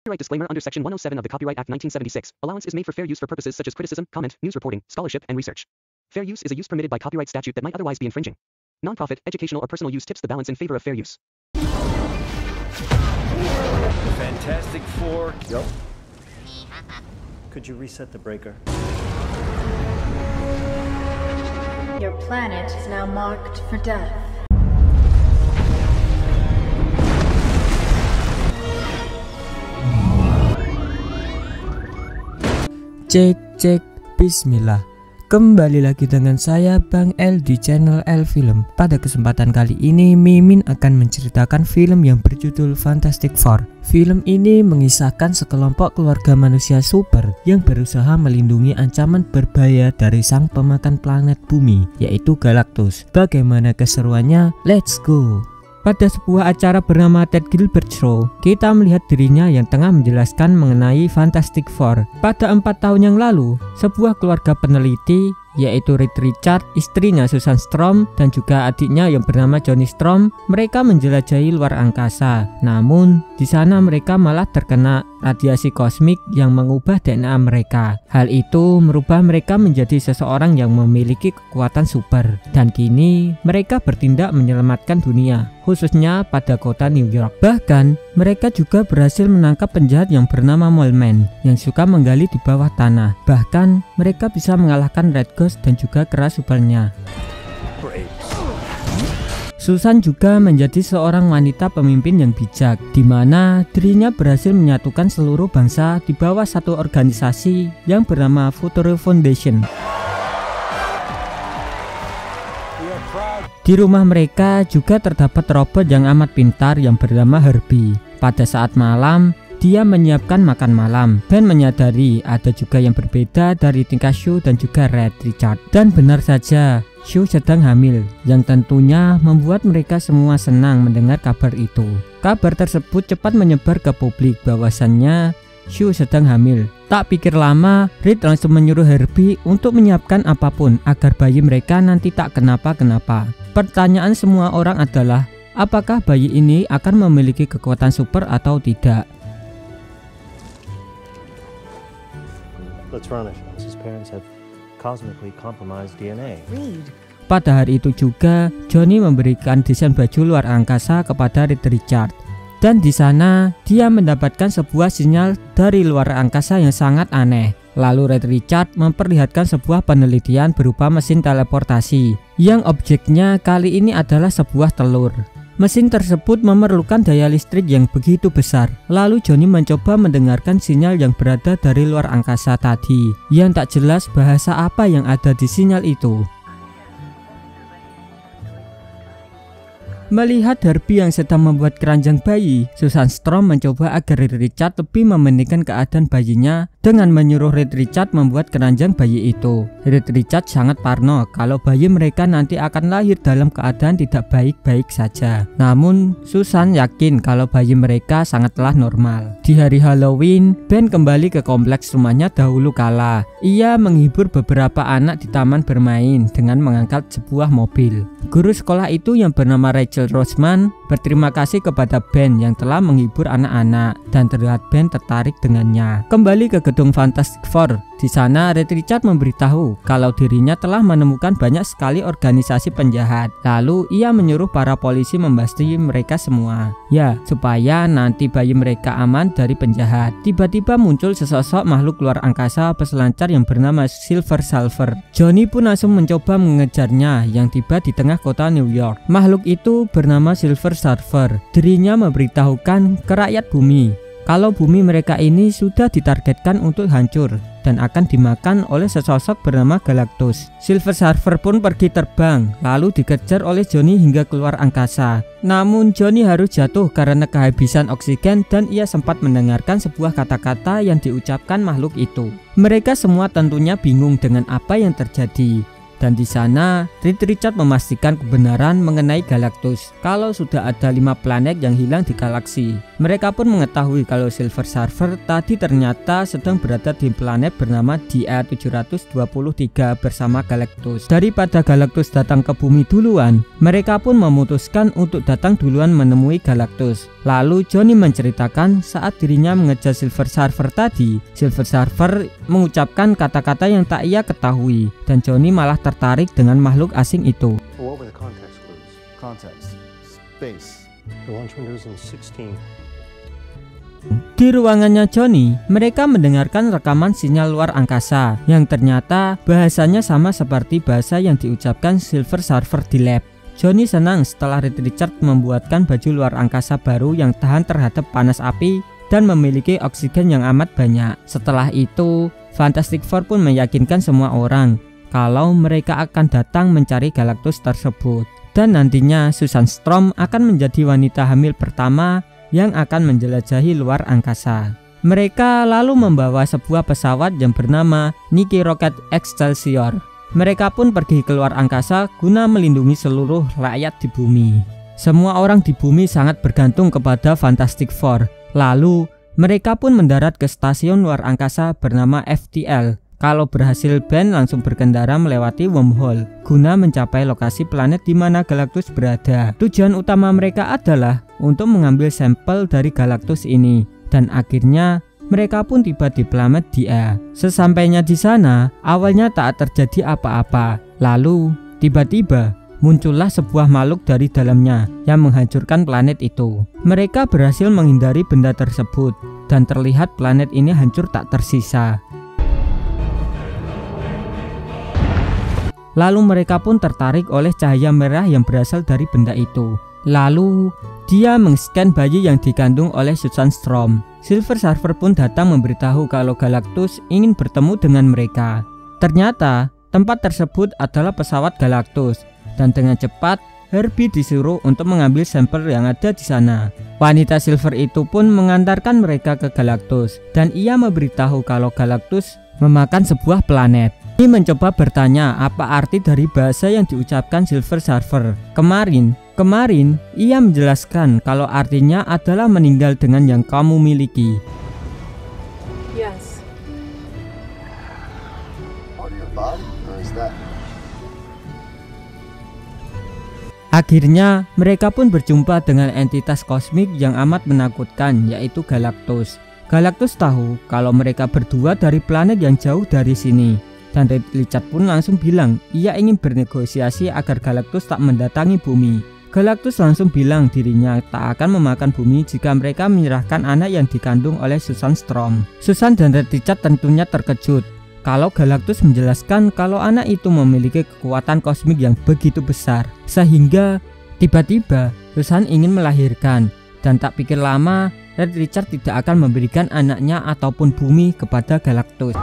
Copyright disclaimer under Section 107 of the Copyright Act 1976. Allowance is made for fair use for purposes such as criticism, comment, news reporting, scholarship, and research. Fair use is a use permitted by copyright statute that might otherwise be infringing. Nonprofit, educational, or personal use tips the balance in favor of fair use. Fantastic Four. Yup. Could you reset the breaker? Your planet is now marked for death. Cek, bismillah. Kembali lagi dengan saya Bang L di channel L Film. Pada kesempatan kali ini Mimin akan menceritakan film yang berjudul Fantastic Four. Film ini mengisahkan sekelompok keluarga manusia super yang berusaha melindungi ancaman berbahaya dari sang pemakan planet bumi, yaitu Galactus. Bagaimana keseruannya? Let's go! Pada sebuah acara bernama Ted Gilbert Show, kita melihat dirinya yang tengah menjelaskan mengenai Fantastic Four. Pada 4 tahun yang lalu, sebuah keluarga peneliti, yaitu Reed Richards, istrinya Susan Storm, dan juga adiknya yang bernama Johnny Storm, mereka menjelajahi luar angkasa. Namun, di sana mereka malah terkena radiasi kosmik yang mengubah DNA mereka. Hal itu merubah mereka menjadi seseorang yang memiliki kekuatan super. Dan kini, mereka bertindak menyelamatkan dunia, khususnya pada kota New York. Bahkan, mereka juga berhasil menangkap penjahat yang bernama Mole Man yang suka menggali di bawah tanah. Bahkan, mereka bisa mengalahkan Red Ghost dan juga kera supernya. Susan juga menjadi seorang wanita pemimpin yang bijak, di mana dirinya berhasil menyatukan seluruh bangsa di bawah satu organisasi yang bernama Futuro Foundation. Di rumah mereka juga terdapat robot yang amat pintar yang bernama Herbie. Pada saat malam, dia menyiapkan makan malam. Ben menyadari ada juga yang berbeda dari tingkah Sue dan juga Red Richard. Dan benar saja, Sue sedang hamil, yang tentunya membuat mereka semua senang mendengar kabar itu. Kabar tersebut cepat menyebar ke publik bahwasannya Sue sedang hamil. Tak pikir lama, Reed langsung menyuruh Herbie untuk menyiapkan apapun agar bayi mereka nanti tak kenapa-kenapa. Pertanyaan semua orang adalah, apakah bayi ini akan memiliki kekuatan super atau tidak? Let's run it. His parents have cosmically compromised DNA. Pada hari itu juga, Johnny memberikan desain baju luar angkasa kepada Reed Richards. Dan di sana, dia mendapatkan sebuah sinyal dari luar angkasa yang sangat aneh. Lalu Reed Richards memperlihatkan sebuah penelitian berupa mesin teleportasi, yang objeknya kali ini adalah sebuah telur. Mesin tersebut memerlukan daya listrik yang begitu besar. Lalu Johnny mencoba mendengarkan sinyal yang berada dari luar angkasa tadi, yang tak jelas bahasa apa yang ada di sinyal itu. Melihat Herbie yang sedang membuat keranjang bayi, Susan Storm mencoba agar Reed Richards lebih mementingkan keadaan bayinya dengan menyuruh Reed Richards membuat keranjang bayi itu. Reed Richards sangat parno kalau bayi mereka nanti akan lahir dalam keadaan tidak baik-baik saja. Namun, Susan yakin kalau bayi mereka sangatlah normal. Di hari Halloween, Ben kembali ke kompleks rumahnya dahulu kala. Ia menghibur beberapa anak di taman bermain dengan mengangkat sebuah mobil. Guru sekolah itu yang bernama Rachel Roseman berterima kasih kepada Ben yang telah menghibur anak-anak, dan terlihat Ben tertarik dengannya. Kembali ke gedung Fantastic Four. Di sana Reed Richards memberitahu kalau dirinya telah menemukan banyak sekali organisasi penjahat. Lalu ia menyuruh para polisi membasmi mereka semua, ya, supaya nanti bayi mereka aman dari penjahat. Tiba-tiba muncul sesosok makhluk luar angkasa peselancar yang bernama Silver Surfer. Johnny pun langsung mencoba mengejarnya yang tiba di tengah kota New York. Makhluk itu bernama Silver Surfer. Dirinya memberitahukan ke rakyat bumi kalau bumi mereka ini sudah ditargetkan untuk hancur dan akan dimakan oleh sesosok bernama Galactus. Silver Surfer pun pergi terbang, lalu dikejar oleh Johnny hingga keluar angkasa. Namun Johnny harus jatuh karena kehabisan oksigen dan ia sempat mendengarkan sebuah kata-kata yang diucapkan makhluk itu. Mereka semua tentunya bingung dengan apa yang terjadi. Dan di sana, Reed Richards memastikan kebenaran mengenai Galactus kalau sudah ada 5 planet yang hilang di galaksi. Mereka pun mengetahui kalau Silver Surfer tadi ternyata sedang berada di planet bernama Dia 723 bersama Galactus. Daripada Galactus datang ke bumi duluan, mereka pun memutuskan untuk datang duluan menemui Galactus. Lalu Johnny menceritakan saat dirinya mengejar Silver Surfer tadi, Silver Surfer mengucapkan kata-kata yang tak ia ketahui, dan Johnny malah tertarik dengan makhluk asing itu. What were the context clues? Context. Space. The launch windows in 16. Di ruangannya Johnny, mereka mendengarkan rekaman sinyal luar angkasa yang ternyata bahasanya sama seperti bahasa yang diucapkan Silver Surfer di lab. Johnny senang setelah Reed Richards membuatkan baju luar angkasa baru yang tahan terhadap panas api dan memiliki oksigen yang amat banyak. Setelah itu, Fantastic Four pun meyakinkan semua orang kalau mereka akan datang mencari Galactus tersebut. Dan nantinya Susan Storm akan menjadi wanita hamil pertama yang akan menjelajahi luar angkasa. Mereka lalu membawa sebuah pesawat yang bernama Nike Rocket Excelsior. Mereka pun pergi ke luar angkasa guna melindungi seluruh rakyat di bumi. Semua orang di bumi sangat bergantung kepada Fantastic Four. Lalu mereka pun mendarat ke stasiun luar angkasa bernama FTL. Kalau berhasil, Ben langsung berkendara melewati wormhole guna mencapai lokasi planet di mana Galactus berada. Tujuan utama mereka adalah untuk mengambil sampel dari Galactus ini, dan akhirnya mereka pun tiba di planet Dia. Sesampainya di sana, awalnya tak terjadi apa-apa. Lalu tiba-tiba muncullah sebuah makhluk dari dalamnya yang menghancurkan planet itu. Mereka berhasil menghindari benda tersebut, dan terlihat planet ini hancur tak tersisa. Lalu mereka pun tertarik oleh cahaya merah yang berasal dari benda itu. Lalu dia meng-scan bayi yang dikandung oleh Susan Storm. Silver Surfer pun datang memberitahu kalau Galactus ingin bertemu dengan mereka. Ternyata tempat tersebut adalah pesawat Galactus, dan dengan cepat Herbie disuruh untuk mengambil sampel yang ada di sana. Wanita Silver itu pun mengantarkan mereka ke Galactus, dan ia memberitahu kalau Galactus memakan sebuah planet. Ini mencoba bertanya apa arti dari bahasa yang diucapkan Silver Surfer. Kemarin ia menjelaskan kalau artinya adalah meninggal dengan yang kamu miliki. Yes. Part of your body? Or is that? Akhirnya mereka pun berjumpa dengan entitas kosmik yang amat menakutkan, yaitu Galactus. Galactus tahu kalau mereka berdua dari planet yang jauh dari sini, dan Reed Richards pun langsung bilang ia ingin bernegosiasi agar Galactus tak mendatangi bumi. Galactus langsung bilang dirinya tak akan memakan bumi jika mereka menyerahkan anak yang dikandung oleh Susan Storm. Susan dan Reed Richards tentunya terkejut kalau Galactus menjelaskan kalau anak itu memiliki kekuatan kosmik yang begitu besar, sehingga tiba-tiba Susan ingin melahirkan, dan tak pikir lama Reed Richards tidak akan memberikan anaknya ataupun bumi kepada Galactus.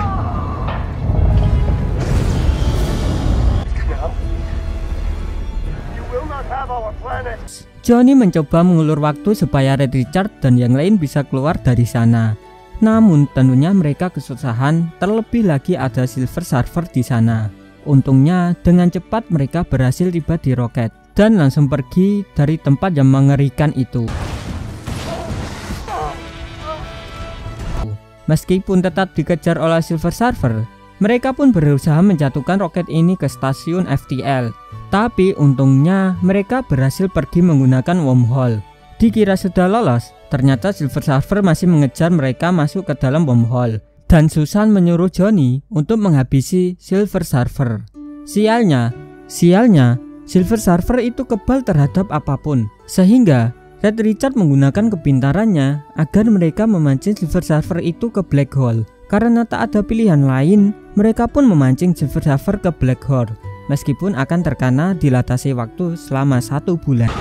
Johnny mencoba mengulur waktu supaya Reed Richards dan yang lain bisa keluar dari sana. Namun tentunya mereka kesusahan, terlebih lagi ada Silver Surfer di sana. Untungnya dengan cepat mereka berhasil tiba di roket dan langsung pergi dari tempat yang mengerikan itu. Meskipun tetap dikejar oleh Silver Surfer, mereka pun berusaha menjatuhkan roket ini ke stasiun FTL. Tapi untungnya mereka berhasil pergi menggunakan wormhole. Dikira sudah lolos, ternyata Silver Surfer masih mengejar mereka masuk ke dalam wormhole. Dan Susan menyuruh Johnny untuk menghabisi Silver Surfer. Sialnya, Silver Surfer itu kebal terhadap apapun, sehingga Reed Richards menggunakan kepintarannya agar mereka memancing Silver Surfer itu ke black hole. Karena tak ada pilihan lain, mereka pun memancing Silver Surfer ke black hole, meskipun akan terkena dilatasi waktu selama 1 bulan.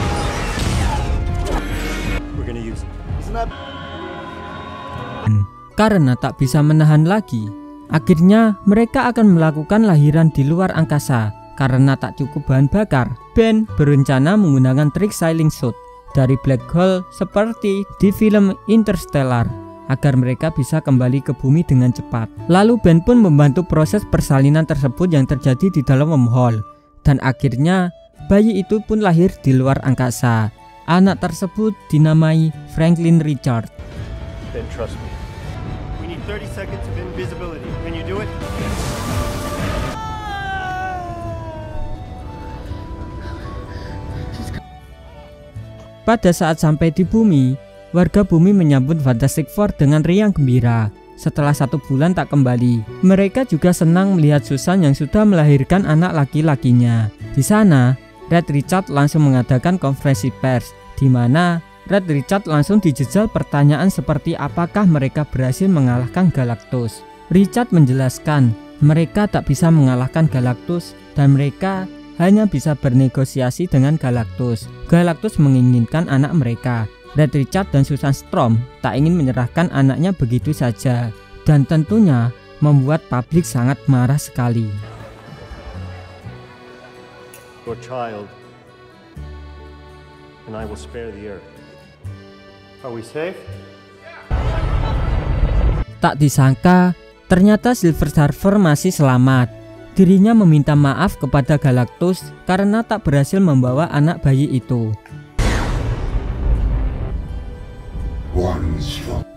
Karena tak bisa menahan lagi, akhirnya mereka akan melakukan lahiran di luar angkasa. Karena tak cukup bahan bakar, Ben berencana menggunakan trik sailing suit dari black hole seperti di film Interstellar. agar mereka bisa kembali ke bumi dengan cepat. Lalu Ben pun membantu proses persalinan tersebut yang terjadi di dalam wormhole. Dan akhirnya bayi itu pun lahir di luar angkasa. Anak tersebut dinamai Franklin Richard. Ben, trust me. We need 30 seconds of invisibility. Can you do it? Pada saat sampai di bumi, warga bumi menyambut Fantastic Four dengan riang gembira. Setelah 1 bulan tak kembali, mereka juga senang melihat Susan yang sudah melahirkan anak laki-lakinya. Di sana, Red Richard langsung mengadakan konferensi pers, di mana Red Richard langsung dijejal pertanyaan seperti apakah mereka berhasil mengalahkan Galactus. Richard menjelaskan mereka tak bisa mengalahkan Galactus dan mereka hanya bisa bernegosiasi dengan Galactus. Galactus menginginkan anak mereka. Red Richard dan Susan Storm tak ingin menyerahkan anaknya begitu saja, dan tentunya membuat publik sangat marah sekali. Your child, and I will spare the earth. Are we safe? Tak disangka, ternyata Silver Surfer masih selamat. Dirinya meminta maaf kepada Galactus karena tak berhasil membawa anak bayi itu.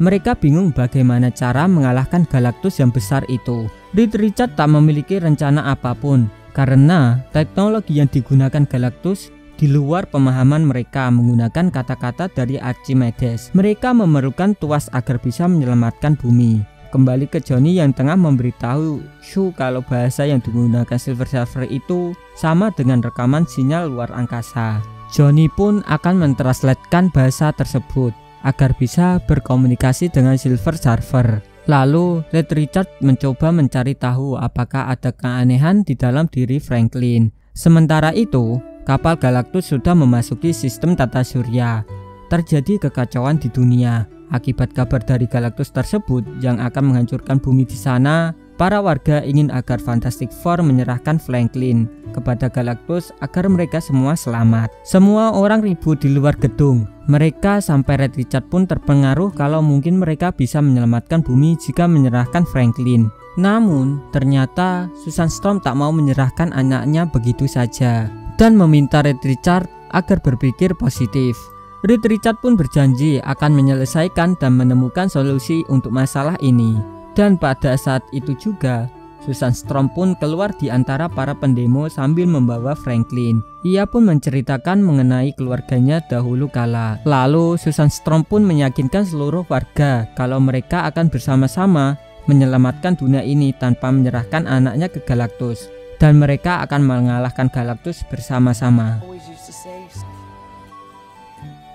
Mereka bingung bagaimana cara mengalahkan Galactus yang besar itu. Reed Richard tak memiliki rencana apapun karena teknologi yang digunakan Galactus di luar pemahaman mereka menggunakan kata-kata dari Archimedes. Mereka memerlukan tuas agar bisa menyelamatkan bumi. Kembali ke Johnny yang tengah memberitahu Sue kalau bahasa yang digunakan Silver Surfer itu sama dengan rekaman sinyal luar angkasa. Johnny pun akan mentranslatekan bahasa tersebut agar bisa berkomunikasi dengan Silver Surfer. Lalu Red Richard mencoba mencari tahu apakah ada keanehan di dalam diri Franklin. Sementara itu, kapal Galactus sudah memasuki sistem tata surya. Terjadi kekacauan di dunia. Akibat kabar dari Galactus tersebut yang akan menghancurkan bumi di sana, para warga ingin agar Fantastic Four menyerahkan Franklin kepada Galactus agar mereka semua selamat. Semua orang ribut di luar gedung. Mereka sampai Red Richard pun terpengaruh kalau mungkin mereka bisa menyelamatkan bumi jika menyerahkan Franklin. Namun, ternyata Susan Storm tak mau menyerahkan anaknya begitu saja dan meminta Red Richard agar berpikir positif. Red Richard pun berjanji akan menyelesaikan dan menemukan solusi untuk masalah ini. Dan pada saat itu juga, Susan Storm pun keluar di antara para pendemo sambil membawa Franklin. Ia pun menceritakan mengenai keluarganya dahulu kala. Lalu Susan Storm pun meyakinkan seluruh warga kalau mereka akan bersama-sama menyelamatkan dunia ini tanpa menyerahkan anaknya ke Galactus. Dan mereka akan mengalahkan Galactus bersama-sama.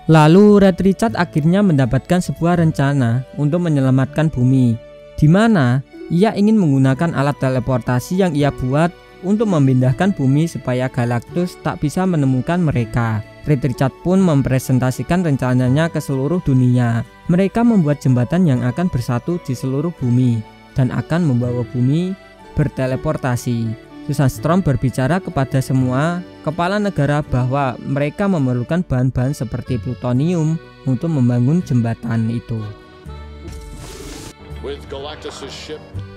Lalu Red Richard akhirnya mendapatkan sebuah rencana untuk menyelamatkan bumi, di mana ia ingin menggunakan alat teleportasi yang ia buat untuk memindahkan bumi supaya Galactus tak bisa menemukan mereka. Red Richard pun mempresentasikan rencananya ke seluruh dunia. Mereka membuat jembatan yang akan bersatu di seluruh bumi dan akan membawa bumi berteleportasi. Susan Storm berbicara kepada semua kepala negara bahwa mereka memerlukan bahan-bahan seperti plutonium untuk membangun jembatan itu.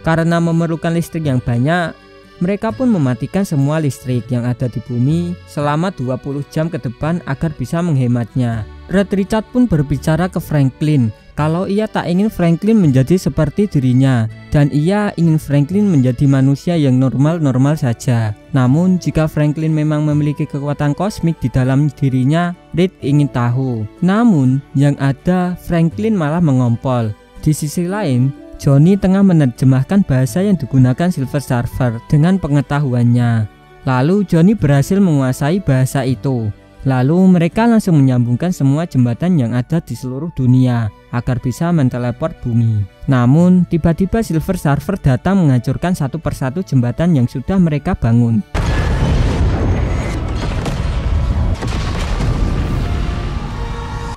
Karena memerlukan listrik yang banyak, mereka pun mematikan semua listrik yang ada di bumi selama 20 jam ke depan agar bisa menghematnya. Red Richard pun berbicara ke Franklin kalau ia tak ingin Franklin menjadi seperti dirinya dan ia ingin Franklin menjadi manusia yang normal-normal saja. Namun jika Franklin memang memiliki kekuatan kosmik di dalam dirinya, Reed ingin tahu. Namun yang ada Franklin malah mengompol. Di sisi lain, Johnny tengah menerjemahkan bahasa yang digunakan Silver Surfer dengan pengetahuannya. Lalu Johnny berhasil menguasai bahasa itu. Lalu mereka langsung menyambungkan semua jembatan yang ada di seluruh dunia agar bisa menteleport bumi. Namun tiba-tiba Silver Surfer datang menghancurkan satu persatu jembatan yang sudah mereka bangun.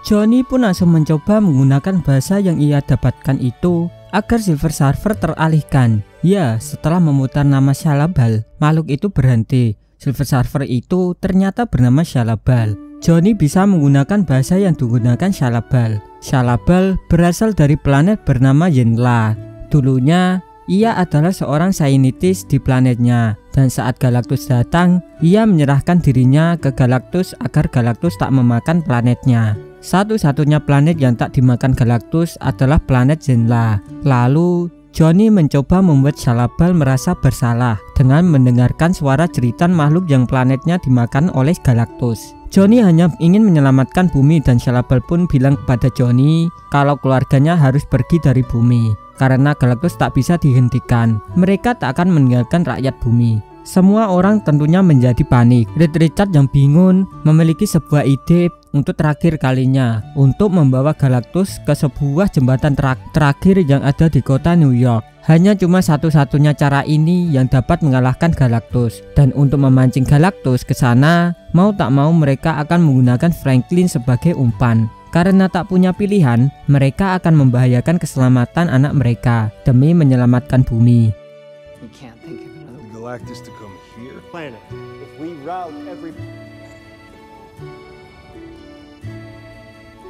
Johnny pun langsung mencoba menggunakan bahasa yang ia dapatkan itu agar Silver Surfer teralihkan. Ya, setelah memutar nama Shallabal, makhluk itu berhenti. Silver Surfer itu ternyata bernama Shallabal. Johnny bisa menggunakan bahasa yang digunakan Shallabal. Shalla-Bal berasal dari planet bernama Yenla. Dulunya, ia adalah seorang saintis di planetnya, dan saat Galactus datang, ia menyerahkan dirinya ke Galactus agar Galactus tak memakan planetnya. Satu-satunya planet yang tak dimakan Galactus adalah planet Yenla. Lalu, Johnny mencoba membuat Shalla-Bal merasa bersalah dengan mendengarkan suara jeritan makhluk yang planetnya dimakan oleh Galactus. Johnny hanya ingin menyelamatkan bumi dan Shalla-Bal pun bilang kepada Johnny kalau keluarganya harus pergi dari bumi. Karena Galactus tak bisa dihentikan, mereka tak akan meninggalkan rakyat bumi. Semua orang tentunya menjadi panik. Reed Richards yang bingung memiliki sebuah ide untuk terakhir kalinya untuk membawa Galactus ke sebuah jembatan terakhir yang ada di kota New York. Hanya cuma satu-satunya cara ini yang dapat mengalahkan Galactus. Dan untuk memancing Galactus ke sana, mau tak mau mereka akan menggunakan Franklin sebagai umpan. Karena tak punya pilihan, mereka akan membahayakan keselamatan anak mereka demi menyelamatkan bumi. You can't think of another Galactus to come here? Planet. If we route every...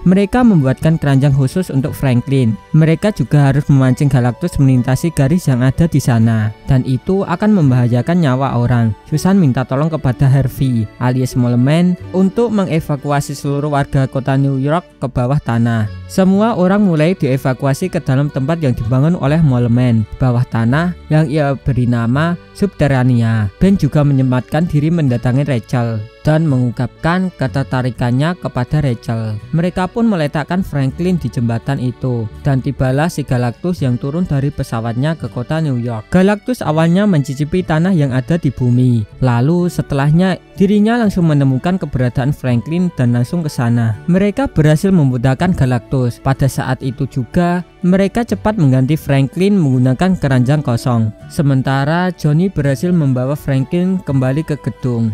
Mereka membuatkan keranjang khusus untuk Franklin. Mereka juga harus memancing Galactus melintasi garis yang ada di sana, dan itu akan membahayakan nyawa orang. Susan minta tolong kepada Harvey alias Mole Man untuk mengevakuasi seluruh warga kota New York ke bawah tanah. Semua orang mulai dievakuasi ke dalam tempat yang dibangun oleh Mole Man, bawah tanah yang ia beri nama Subterranea. Ben juga menyempatkan diri mendatangi Rachel dan mengungkapkan ketertarikannya kepada Rachel. Mereka pun meletakkan Franklin di jembatan itu, dan tibalah si Galactus yang turun dari pesawatnya ke kota New York. Galactus awalnya mencicipi tanah yang ada di bumi, lalu setelahnya dirinya langsung menemukan keberadaan Franklin dan langsung ke sana. Mereka berhasil memudahkan Galactus. Pada saat itu juga mereka cepat mengganti Franklin menggunakan keranjang kosong. Sementara Johnny berhasil membawa Franklin kembali ke gedung.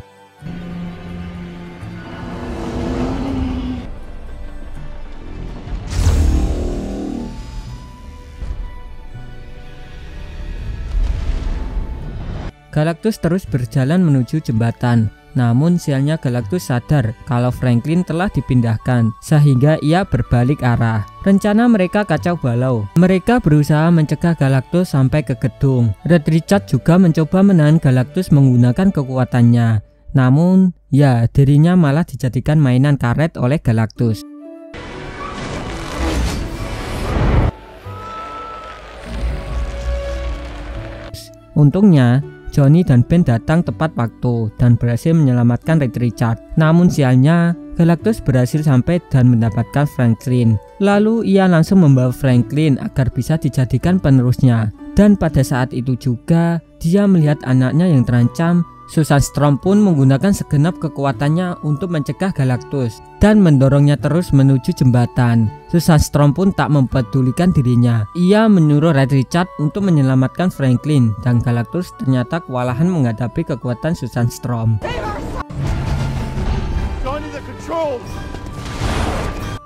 Galactus terus berjalan menuju jembatan. Namun sialnya Galactus sadar kalau Franklin telah dipindahkan, sehingga ia berbalik arah. Rencana mereka kacau balau. Mereka berusaha mencegah Galactus sampai ke gedung. Reed Richards juga mencoba menahan Galactus menggunakan kekuatannya. Namun, ya dirinya malah dijadikan mainan karet oleh Galactus. Untungnya, Johnny dan Ben datang tepat waktu dan berhasil menyelamatkan Reed Richards. Namun sialnya, Galactus berhasil sampai dan mendapatkan Franklin. Lalu ia langsung membawa Franklin agar bisa dijadikan penerusnya. Dan pada saat itu juga, dia melihat anaknya yang terancam. Susan Storm pun menggunakan segenap kekuatannya untuk mencegah Galactus dan mendorongnya terus menuju jembatan. Susan Storm pun tak mempedulikan dirinya. Ia menyuruh Reed Richards untuk menyelamatkan Franklin, dan Galactus ternyata kewalahan menghadapi kekuatan Susan Storm.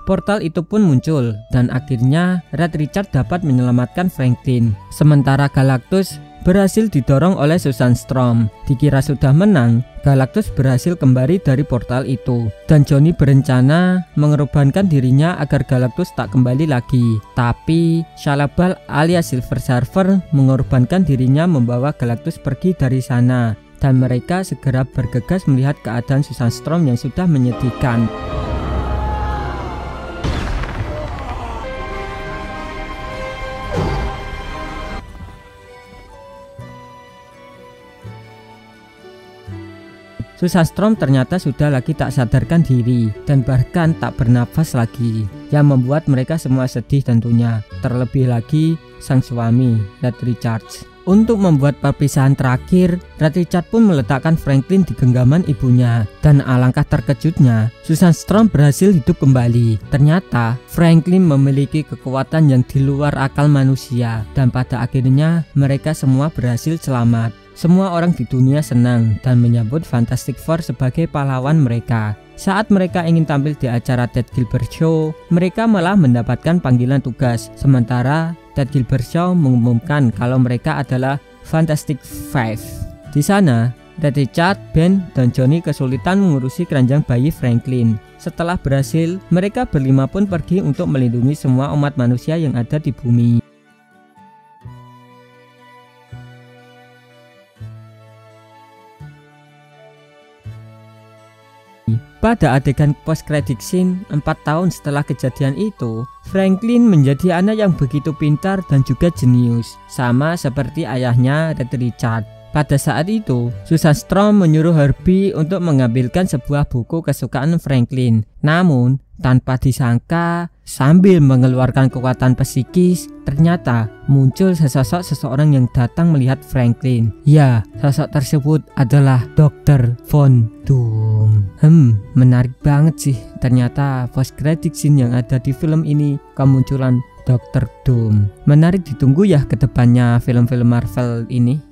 Portal itu pun muncul, dan akhirnya Reed Richards dapat menyelamatkan Franklin. Sementara Galactus berhasil didorong oleh Susan Storm. Dikira sudah menang, Galactus berhasil kembali dari portal itu, dan Johnny berencana mengorbankan dirinya agar Galactus tak kembali lagi. Tapi Shalla-Bal alias Silver Surfer mengorbankan dirinya membawa Galactus pergi dari sana, dan mereka segera bergegas melihat keadaan Susan Storm yang sudah menyedihkan. Susan Storm ternyata sudah lagi tak sadarkan diri dan bahkan tak bernafas lagi, yang membuat mereka semua sedih tentunya. Terlebih lagi sang suami, Reed Richards. Untuk membuat perpisahan terakhir, Reed Richards pun meletakkan Franklin di genggaman ibunya, dan alangkah terkejutnya, Susan Storm berhasil hidup kembali. Ternyata Franklin memiliki kekuatan yang di luar akal manusia, dan pada akhirnya mereka semua berhasil selamat. Semua orang di dunia senang dan menyambut Fantastic Four sebagai pahlawan mereka. Saat mereka ingin tampil di acara Ted Gilbert Show, mereka malah mendapatkan panggilan tugas. Sementara Ted Gilbert Show mengumumkan kalau mereka adalah Fantastic Five. Di sana, Red Richard, Ben, dan Johnny kesulitan mengurusi keranjang bayi Franklin. Setelah berhasil, mereka berlima pun pergi untuk melindungi semua umat manusia yang ada di bumi. Pada adegan post-credit scene, 4 tahun setelah kejadian itu, Franklin menjadi anak yang begitu pintar dan juga jenius, sama seperti ayahnya Red Richard. Pada saat itu, Susan Storm menyuruh Herbie untuk mengambilkan sebuah buku kesukaan Franklin. Namun, tanpa disangka, sambil mengeluarkan kekuatan psikis, ternyata muncul seseorang yang datang melihat Franklin. Ya, sosok tersebut adalah Dr. Von Doom. Menarik banget sih. Ternyata post-credit scene yang ada di film ini kemunculan Dr. Doom. Menarik ditunggu ya ke depannya film-film Marvel ini.